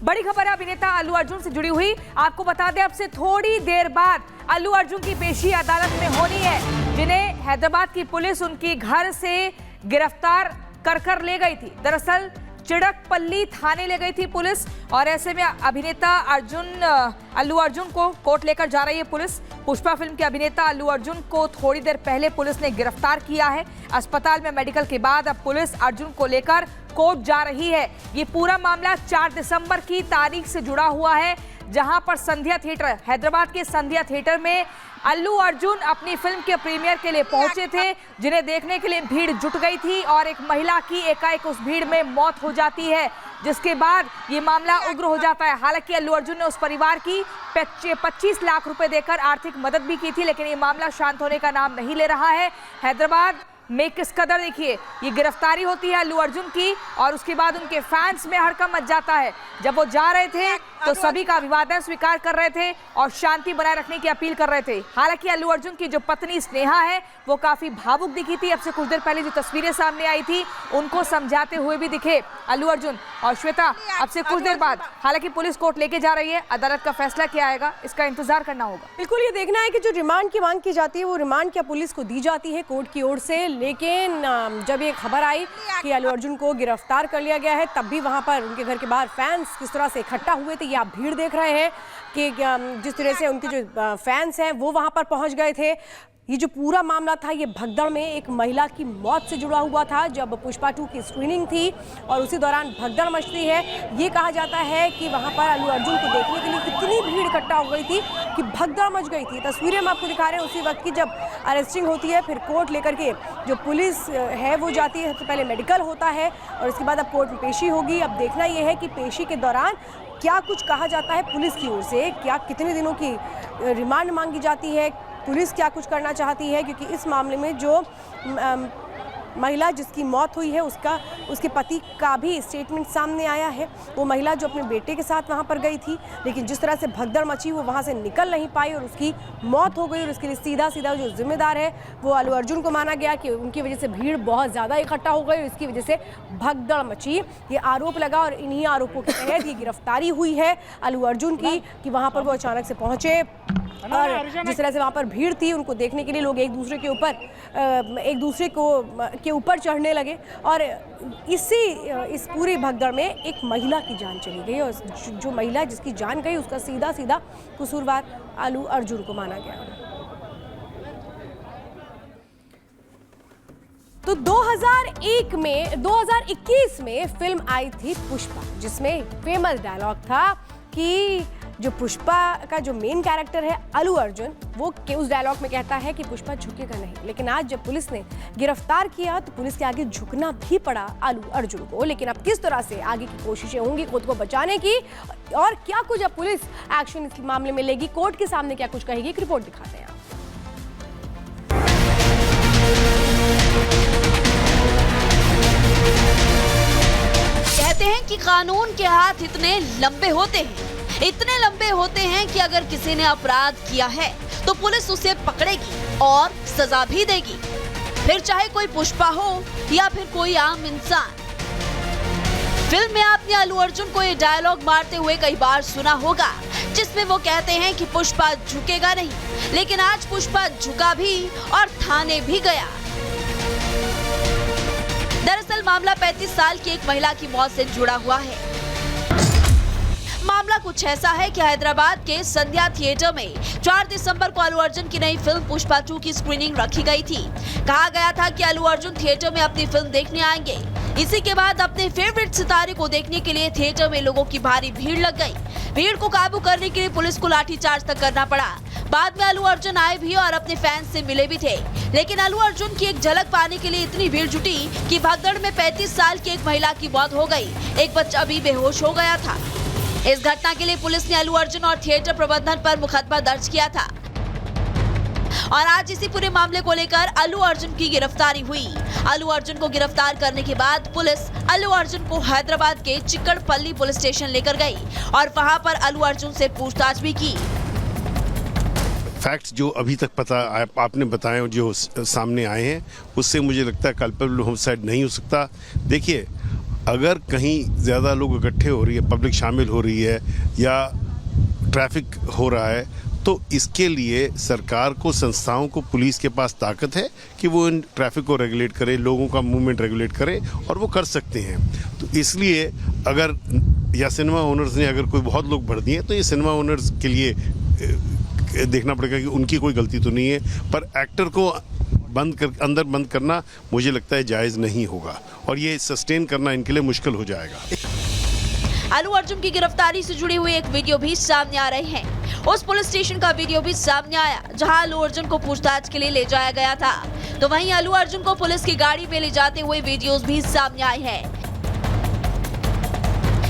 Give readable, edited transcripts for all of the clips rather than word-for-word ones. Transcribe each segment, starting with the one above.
बड़ी खबर है अभिनेता अल्लू अर्जुन से जुड़ी हुई। आपको बता दें, अब से थोड़ी देर बाद अल्लू अर्जुन की पेशी अदालत में होनी है, जिन्हें हैदराबाद की पुलिस उनकी घर से गिरफ्तार कर ले गई थी। दरअसल चिड़कपल्ली थाने ले गई थी पुलिस, और ऐसे में अभिनेता अल्लू अर्जुन को कोर्ट लेकर जा रही है पुलिस। पुष्पा फिल्म के अभिनेता अल्लू अर्जुन को थोड़ी देर पहले पुलिस ने गिरफ्तार किया है। अस्पताल में मेडिकल के बाद अब पुलिस अर्जुन को लेकर कोर्ट जा रही है। ये पूरा मामला 4 दिसंबर की तारीख से जुड़ा हुआ है, जहां पर संध्या थिएटर, हैदराबाद के संध्या थिएटर में अल्लू अर्जुन अपनी फिल्म के प्रीमियर के लिए पहुंचे थे, जिन्हें देखने के लिए भीड़ जुट गई थी और एक महिला की एकाएक उस भीड़ में मौत हो जाती है, जिसके बाद ये मामला उग्र हो जाता है। हालांकि अल्लू अर्जुन ने उस परिवार की 25 लाख रुपए देकर आर्थिक मदद भी की थी, लेकिन ये मामला शांत होने का नाम नहीं ले रहा है। हैदराबाद में किस कदर, देखिए, ये गिरफ्तारी होती है अल्लू अर्जुन की, और उसके बाद उनके फैंस में हड़कंप मच जाता है। जब वो जा रहे थे तो सभी का अभिवादन स्वीकार कर रहे थे और शांति बनाए रखने की अपील कर रहे थे। हालांकि अल्लू अर्जुन की जो पत्नी स्नेहा है, वो काफी भावुक दिखी थी। अब से कुछ देर पहले जो तस्वीरें सामने आई थी, उनको समझाते हुए भी दिखे अल्लू अर्जुन। और श्वेता, अब से कुछ देर बाद हालांकि पुलिस कोर्ट लेके जा रही है, अदालत का फैसला क्या आएगा इसका इंतजार करना होगा। बिल्कुल, ये देखना है कि जो रिमांड की मांग की जाती है, वो रिमांड क्या पुलिस को दी जाती है कोर्ट की ओर से। लेकिन जब ये खबर आई कि अल्लू अर्जुन को गिरफ्तार कर लिया गया है, तब भी वहां पर उनके घर के बाहर फैंस किस तरह से इकट्ठा हुए थे, ये आप भीड़ देख रहे हैं कि जिस तरह से उनके जो फैंस हैं वो वहां पर पहुंच गए थे। ये जो पूरा मामला था, ये भगदड़ में एक महिला की मौत से जुड़ा हुआ था, जब पुष्पा 2 की स्क्रीनिंग थी और उसी दौरान भगदड़ मचती है। ये कहा जाता है कि वहां पर अल्लू अर्जुन को देखने के लिए कितनी भीड़ इकट्ठा हो गई थी कि भगदड़ मच गई थी। तस्वीरें हम आपको दिखा रहे हैं उसी वक्त की, जब अरेस्टिंग होती है, फिर कोर्ट लेकर के जो पुलिस है वो जाती है। सबसे पहले मेडिकल होता है और उसके बाद अब कोर्ट में पेशी होगी। अब देखना यह है कि पेशी के दौरान क्या कुछ कहा जाता है पुलिस की ओर से, क्या कितने दिनों की रिमांड मांगी जाती है, पुलिस क्या कुछ करना चाहती है। क्योंकि इस मामले में जो महिला जिसकी मौत हुई है, उसके पति का भी स्टेटमेंट सामने आया है। वो महिला जो अपने बेटे के साथ वहाँ पर गई थी, लेकिन जिस तरह से भगदड़ मची, वो वहाँ से निकल नहीं पाई और उसकी मौत हो गई। और उसके लिए सीधा जो जिम्मेदार है वो अल्लू अर्जुन को माना गया कि उनकी वजह से भीड़ बहुत ज़्यादा इकट्ठा हो गई और इसकी वजह से भगदड़ मची। ये आरोप लगा और इन्हीं आरोपों के तहत ये गिरफ्तारी हुई है अल्लू अर्जुन की, कि वहाँ पर वो अचानक से पहुँचे और जिस तरह से वहाँ पर भीड़ थी, उनको देखने के लिए लोग एक दूसरे के ऊपर चढ़ने लगे। और इस पूरी भगदड़ में एक महिला की जान चली गई, और जो महिला जिसकी जान गई, उसका सीधा कसूरवार अल्लू अर्जुन को माना गया। तो 2021 में फिल्म आई थी पुष्पा, जिसमें फेमस डायलॉग था कि जो पुष्पा का जो मेन कैरेक्टर है अल्लू अर्जुन, वो उस डायलॉग में कहता है कि पुष्पा झुकेगा नहीं। लेकिन आज जब पुलिस ने गिरफ्तार किया तो पुलिस के आगे झुकना भी पड़ा अल्लू अर्जुन को। लेकिन अब किस तरह से आगे की कोशिशें होंगी खुद को बचाने की, और क्या कुछ अब पुलिस एक्शन इस मामले में लेगी, कोर्ट के सामने क्या कुछ कहेगी, एक रिपोर्ट दिखाते हैं। कहते हैं कि कानून के हाथ इतने लंबे होते हैं कि अगर किसी ने अपराध किया है तो पुलिस उसे पकड़ेगी और सजा भी देगी, फिर चाहे कोई पुष्पा हो या फिर कोई आम इंसान। फिल्म में आपने अल्लू अर्जुन को ये डायलॉग मारते हुए कई बार सुना होगा, जिसमें वो कहते हैं कि पुष्पा झुकेगा नहीं। लेकिन आज पुष्पा झुका भी और थाने भी गया। दरअसल मामला 35 साल की एक महिला की मौत से जुड़ा हुआ है। मामला कुछ ऐसा है कि हैदराबाद के संध्या थिएटर में 4 दिसंबर को अल्लू अर्जुन की नई फिल्म पुष्पा 2 की स्क्रीनिंग रखी गई थी। कहा गया था कि अल्लू अर्जुन थिएटर में अपनी फिल्म देखने आएंगे। इसी के बाद अपने फेवरेट सितारे को देखने के लिए थिएटर में लोगों की भारी भीड़ लग गई। भीड़ को काबू करने के लिए पुलिस को लाठीचार्ज तक करना पड़ा। बाद में अल्लू अर्जुन आए भी और अपने फैंस से मिले भी थे। लेकिन अल्लू अर्जुन की एक झलक पाने के लिए इतनी भीड़ जुटी कि भगदड़ में 35 साल की एक महिला की मौत हो गई। एक बच्चा भी बेहोश हो गया था। इस घटना के लिए पुलिस ने अल्लू अर्जुन और थिएटर प्रबंधन पर मुकदमा दर्ज किया था और आज इसी पूरे मामले को लेकर अल्लू अर्जुन की गिरफ्तारी हुई। अल्लू अर्जुन को गिरफ्तार करने के बाद पुलिस अल्लू अर्जुन को हैदराबाद के चिक्कड़पल्ली पुलिस स्टेशन लेकर गई और वहां पर अल्लू अर्जुन से पूछताछ भी की। फैक्ट्स जो अभी तक पता आपने बताए और जो सामने आए हैं, उससे मुझे लगता है कल्पेबल होमसाइड नहीं हो सकता। देखिए, अगर कहीं ज़्यादा लोग इकट्ठे हो रही है, पब्लिक शामिल हो रही है या ट्रैफिक हो रहा है, तो इसके लिए सरकार को, संस्थाओं को, पुलिस के पास ताकत है कि वो इन ट्रैफिक को रेगुलेट करे, लोगों का मूवमेंट रेगुलेट करे, और वो कर सकते हैं। तो इसलिए अगर या सिनेमा ओनर्स ने अगर कोई बहुत लोग भर दिए, तो ये सिनेमा ओनर्स के लिए देखना पड़ेगा कि उनकी कोई गलती तो नहीं है, पर एक्टर को अंदर बंद करना मुझे लगता है जायज़ नहीं होगा, और ये सस्टेन करना इनके लिए मुश्किल हो जाएगा। अल्लू अर्जुन की गिरफ्तारी से जुड़ी हुई एक वीडियो भी सामने आ रही है। उस पुलिस स्टेशन का वीडियो भी सामने आया जहां अल्लू अर्जुन को पूछताछ के लिए ले जाया गया था। तो वहीं अल्लू अर्जुन को पुलिस की गाड़ी में ले जाते हुए वीडियोस भी सामने आए हैं।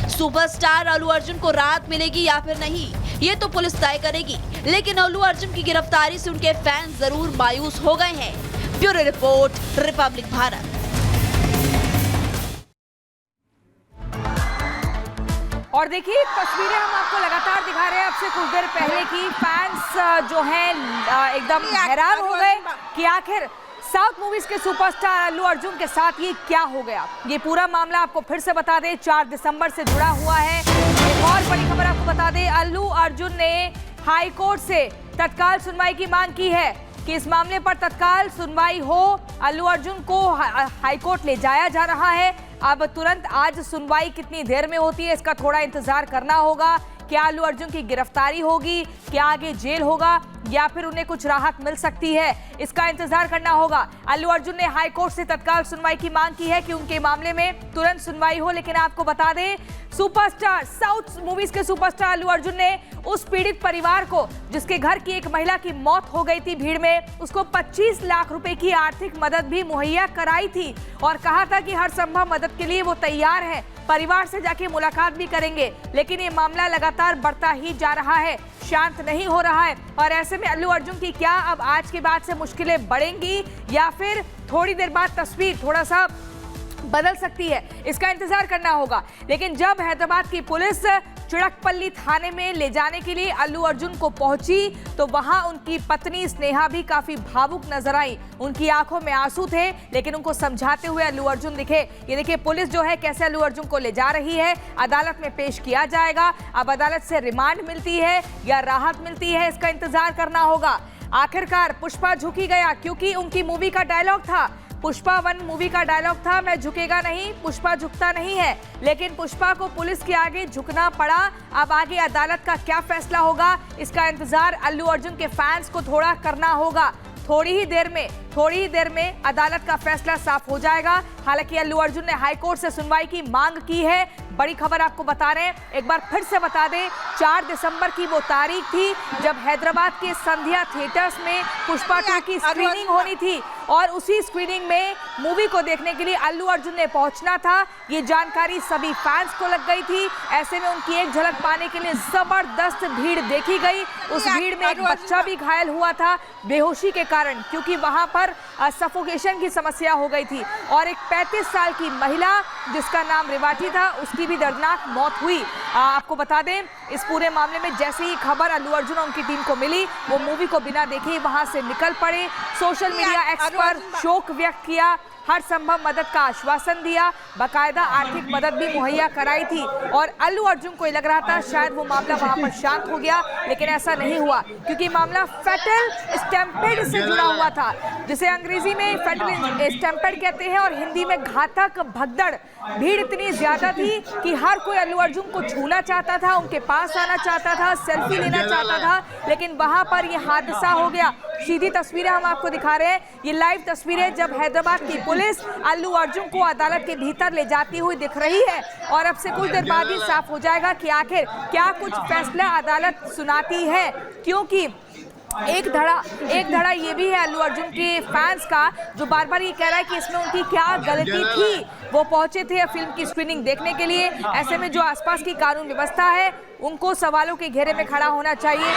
सुपरस्टार अल्लू अर्जुन को राहत मिलेगी या फिर नहीं, ये तो पुलिस तय करेगी, लेकिन अल्लू अर्जुन की गिरफ्तारी से उनके फैंस जरूर मायूस हो गए हैं। Bureau report, Republic Bharat. और देखिए तस्वीरें हम आपको लगातार दिखा रहे हैं अब से कुछ देर पहले की। फैंस जो हैं एकदम हैरान हो गए कि आखिर साउथ मूवीज के सुपरस्टार अल्लू अर्जुन के साथ ये क्या हो गया। ये पूरा मामला आपको फिर से बता दें, 4 दिसंबर से जुड़ा हुआ है। एक और बड़ी खबर आपको बता दें, अल्लू अर्जुन ने हाई कोर्ट से तत्काल सुनवाई की मांग की है कि इस मामले पर तत्काल सुनवाई हो। अल्लू अर्जुन को हाई कोर्ट ले जाया जा रहा है। अब तुरंत आज सुनवाई कितनी देर में होती है, इसका थोड़ा इंतजार करना होगा। क्या अल्लू अर्जुन की गिरफ्तारी होगी, क्या आगे जेल होगा, या फिर उन्हें कुछ राहत मिल सकती है, इसका इंतजार करना होगा। अल्लू अर्जुन ने हाई कोर्ट से तत्काल सुनवाई की मांग की है कि उनके मामले में तुरंत सुनवाई हो। लेकिन आपको बता दें, सुपरस्टार, साउथ मूवीज के सुपरस्टार अल्लू अर्जुन ने उस पीड़ित परिवार को, जिसके घर की एक महिला की मौत हो गई थी भीड़ में, उसको 25 लाख रुपए की आर्थिक मदद भी मुहैया कराई थी और कहा था कि हर संभव मदद के लिए वो तैयार है, परिवार से जाके मुलाकात भी करेंगे। लेकिन ये मामला लगातार बढ़ता ही जा रहा है, शांत नहीं हो रहा है। और ऐसे में अल्लू अर्जुन की क्या अब आज के बाद से मुश्किलें बढ़ेंगी या फिर थोड़ी देर बाद तस्वीर थोड़ा सा बदल सकती है, इसका इंतजार करना होगा। लेकिन जब हैदराबाद की पुलिस चिड़कपल्ली थाने में ले जाने के लिए अल्लू अर्जुन को पहुंची तो वहां उनकी पत्नी स्नेहा भी काफी भावुक नजर आई। उनकी आंखों में आंसू थे, लेकिन उनको समझाते हुए अल्लू अर्जुन दिखे। ये देखिए पुलिस जो है कैसे अल्लू अर्जुन को ले जा रही है, अदालत में पेश किया जाएगा। अब अदालत से रिमांड मिलती है या राहत मिलती है, इसका इंतजार करना होगा। आखिरकार पुष्पा झुकी गया, क्योंकि उनकी मूवी का डायलॉग था, पुष्पा 1 मूवी का डायलॉग था, मैं झुकेगा नहीं, पुष्पा झुकता नहीं है। लेकिन पुष्पा को पुलिस के आगे झुकना पड़ा। अब आगे अदालत का क्या फैसला होगा, इसका इंतजार अल्लू अर्जुन के फैंस को थोड़ा करना होगा। थोड़ी ही देर में अदालत का फैसला साफ हो जाएगा। हालांकि अल्लू अर्जुन ने हाई कोर्ट से सुनवाई की मांग की है। बड़ी खबर आपको बता रहे हैं, एक बार फिर से बता दें, 4 दिसंबर की वो तारीख थी जब हैदराबाद के संध्या थिएटर्स में पुष्पा 2 की स्क्रीनिंग होनी थी और उसी स्क्रीनिंग में मूवी को देखने के लिए अल्लू अर्जुन ने पहुंचना था। ये जानकारी सभी फैंस को लग गई थी। ऐसे में उनकी एक झलक पाने के लिए जबरदस्त भीड़ देखी गई। उस भीड़ में एक बच्चा भी घायल हुआ था बेहोशी के कारण, क्योंकि वहां पर सफोकेशन की समस्या हो गई थी। और एक 35 साल की महिला जिसका नाम रिवाटी था, उसकी भी दर्दनाक मौत हुई। आपको बता दें, इस पूरे मामले में जैसे ही खबर अल्लू अर्जुन और उनकी टीम को मिली, वो मूवी को बिना देखे वहां से निकल पड़े। सोशल मीडिया एक्स पर शोक व्यक्त किया, हर संभव मदद का आश्वासन दिया, बकायदा आर्थिक मदद भी मुहैया कराई थी। और अल्लू अर्जुन को लग रहा था शायद वो मामला वहां पर शांत हो गया, लेकिन ऐसा नहीं हुआ, क्योंकि मामला फैटल स्टैम्पेड से जुड़ा हुआ था, जिसे अंग्रेजी में फैटल स्टैम्पेड कहते हैं और हिंदी में घातक भगदड़। भीड़ इतनी ज्यादा थी कि हर कोई अल्लू अर्जुन को छूना चाहता था, उनके पास आना चाहता था, सेल्फी लेना चाहता था, लेकिन वहां पर यह हादसा हो गया। सीधी तस्वीरें हम आपको दिखा रहे हैं, ये लाइव तस्वीरें जब हैदराबाद की पुलिस अल्लू अर्जुन को अदालत के भीतर ले जाती हुई दिख रही है। और अब से कुछ देर बाद ही साफ हो जाएगा कि आखिर क्या कुछ फैसला अदालत सुनाती है, क्योंकि एक धड़ा ये भी है अल्लू अर्जुन के फैंस का, जो बार बार ये कह रहा है कि इसमें उनकी क्या गलती थी। वो पहुंचे थे फिल्म की स्क्रीनिंग देखने के लिए, ऐसे में जो आसपास की कानून व्यवस्था है उनको सवालों के घेरे में खड़ा होना चाहिए।